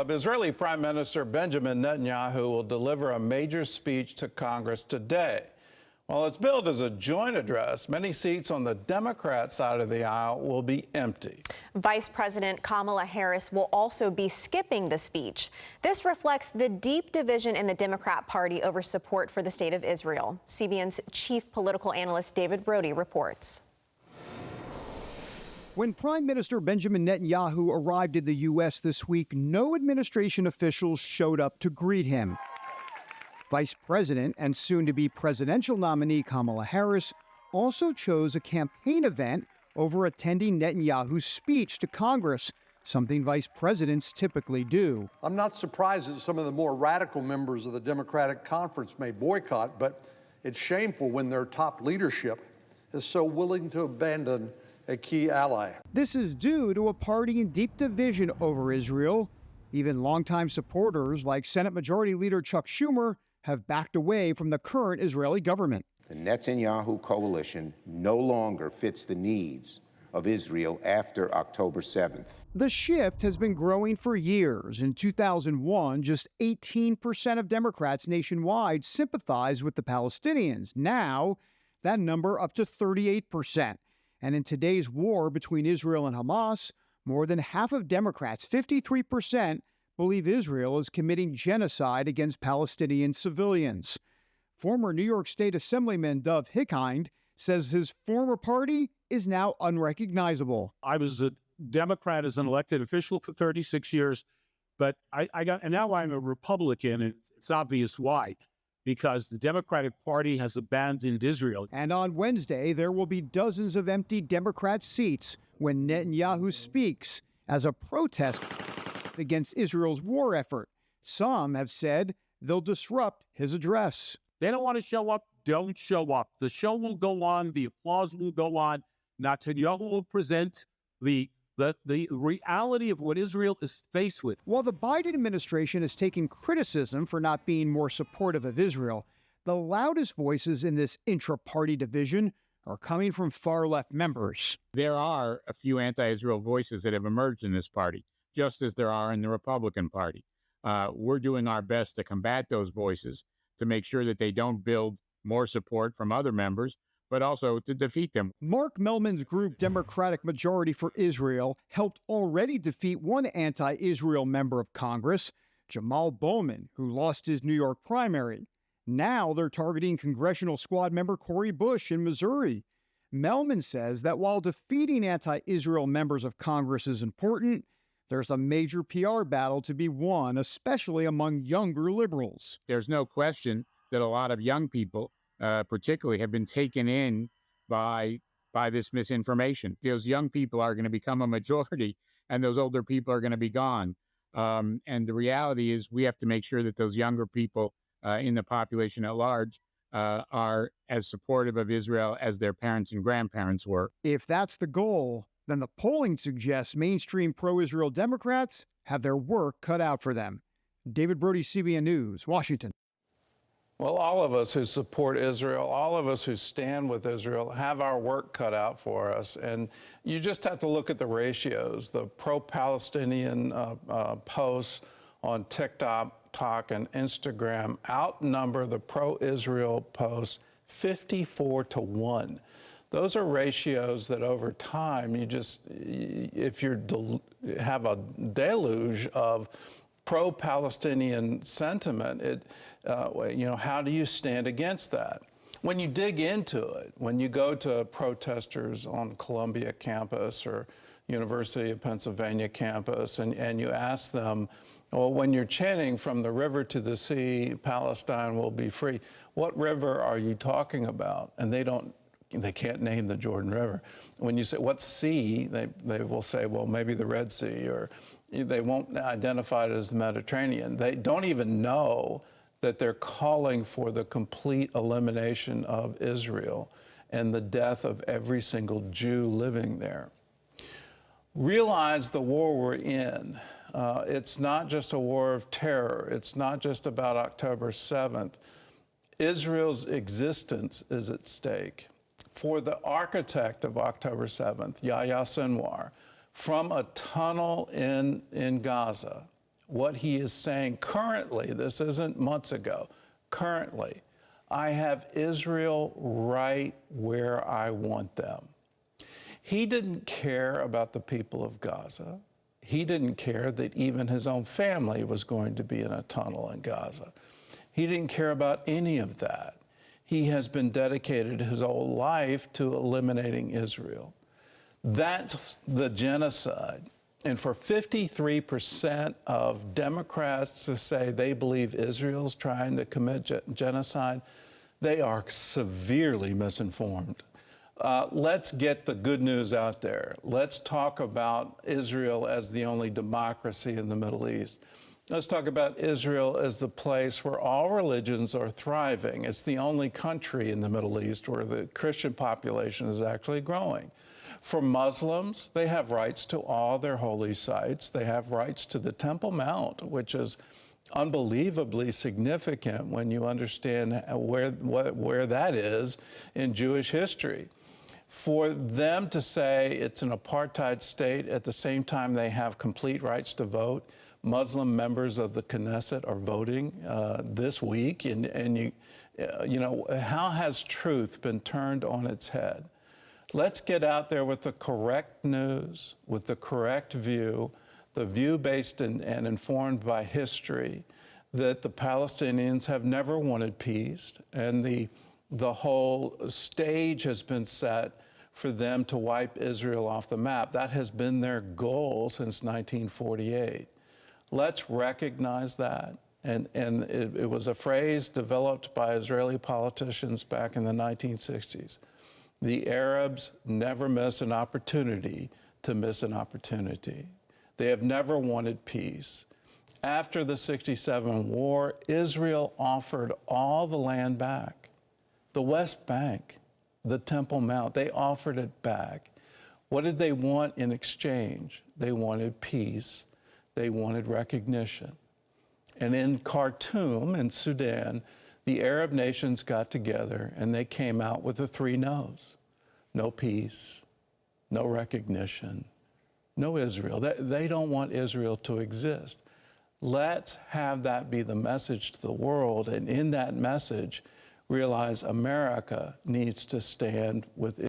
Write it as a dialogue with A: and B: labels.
A: Israeli Prime Minister Benjamin Netanyahu will deliver a major speech to Congress today. While it's billed as a joint address, many seats on the Democrat side of the aisle will be empty.
B: Vice President Kamala Harris will also be skipping the speech. This reflects the deep division in the Democrat Party over support for the state of Israel. CBN's chief political analyst David Brody reports.
C: When Prime Minister Benjamin Netanyahu arrived in the U.S. this week, no administration officials showed up to greet him. Vice President and soon-to-be presidential nominee Kamala Harris also chose a campaign event over attending Netanyahu's speech to Congress, something vice presidents typically do.
D: I'm not surprised that some of the more radical members of the Democratic conference may boycott, but it's shameful when their top leadership is so willing to abandon a key ally.
C: This is due to a party in deep division over Israel. Even longtime supporters like Senate Majority Leader Chuck Schumer have backed away from the current Israeli government.
E: The Netanyahu coalition no longer fits the needs of Israel after October 7th.
C: The shift has been growing for years. In 2001, just 18% of Democrats nationwide sympathized with the Palestinians. Now, that number up to 38%. And in today's war between Israel and Hamas, more than half of Democrats, 53%, believe Israel is committing genocide against Palestinian civilians. Former New York State Assemblyman Dov Hikind says his former party is now unrecognizable.
F: I was a Democrat as an elected official for 36 years, but and now I'm a Republican, and it's obvious why. Because the Democratic Party has abandoned Israel.
C: And on Wednesday, there will be dozens of empty Democrat seats when Netanyahu speaks as a protest against Israel's war effort. Some have said they'll disrupt his address.
F: They don't want to show up, don't show up. The show will go on, the applause will go on. Netanyahu will present the reality of what Israel is faced with.
C: While the Biden administration is taking criticism for not being more supportive of Israel, the loudest voices in this intra-party division are coming from far-left members.
G: There are a few anti-Israel voices that have emerged in this party, just as there are in the Republican Party. We're doing our best to combat those voices, to make sure that they don't build more support from other members, but also to defeat them.
C: Mark Mellman's group, Democratic Majority for Israel, helped already defeat one anti-Israel member of Congress, Jamal Bowman, who lost his New York primary. Now they're targeting congressional squad member Cori Bush in Missouri. Mellman says that while defeating anti-Israel members of Congress is important, there's a major PR battle to be won, especially among younger liberals.
G: There's no question that a lot of young people particularly have been taken in by this misinformation. Those young people are going to become a majority, and those older people are going to be gone. And the reality is we have to make sure that those younger people in the population at large are as supportive of Israel as their parents and grandparents were.
C: If that's the goal, then the polling suggests mainstream pro-Israel Democrats have their work cut out for them. David Brody, CBN News, Washington.
A: Well, all of us who support Israel, all of us who stand with Israel have our work cut out for us. And you just have to look at the ratios. The pro-Palestinian posts on TikTok and Instagram outnumber the pro-Israel posts 54-1. Those are ratios that over time, if you have a deluge of pro-Palestinian sentiment, how do you stand against that? When you dig into it, when you go to protesters on Columbia campus or University of Pennsylvania campus and you ask them, well, when you're chanting from the river to the sea, Palestine will be free, what river are you talking about? And they can't name the Jordan River. When you say, what sea, they will say, well, maybe the Red Sea, or they won't identify it as the Mediterranean. They don't even know that they're calling for the complete elimination of Israel and the death of every single Jew living there. Realize the war we're in. It's not just a war of terror. It's not just about October 7th. Israel's existence is at stake. For the architect of October 7th, Yahya Sinwar, from a tunnel in Gaza, what he is saying currently, this isn't months ago, currently, I have Israel right where I want them. He didn't care about the people of Gaza. He didn't care that even his own family was going to be in a tunnel in Gaza. He didn't care about any of that. He has been dedicated his whole life to eliminating Israel. That's the genocide. And for 53% of Democrats to say they believe Israel's trying to commit genocide, they are severely misinformed. Let's get the good news out there. Let's talk about Israel as the only democracy in the Middle East. Let's talk about Israel as the place where all religions are thriving. It's the only country in the Middle East where the Christian population is actually growing. For Muslims, they have rights to all their holy sites. They have rights to the Temple Mount, which is unbelievably significant when you understand where that is in Jewish history. For them to say it's an apartheid state, at the same time they have complete rights to vote. Muslim members of the Knesset are voting this week, and you know, how has truth been turned on its head? Let's get out there with the correct news, with the correct view, the view based and informed by history, that the Palestinians have never wanted peace, and the whole stage has been set for them to wipe Israel off the map. That has been their goal since 1948. Let's recognize that. And it was a phrase developed by Israeli politicians back in the 1960s. The Arabs never miss an opportunity to miss an opportunity. They have never wanted peace. After the '67 war, Israel offered all the land back. The West Bank, the Temple Mount, they offered it back. What did they want in exchange? They wanted peace. They wanted recognition. And in Khartoum, in Sudan, the Arab nations got together and they came out with the three no's. No peace, no recognition, no Israel. They don't want Israel to exist. Let's have that be the message to the world, and in that message, realize America needs to stand with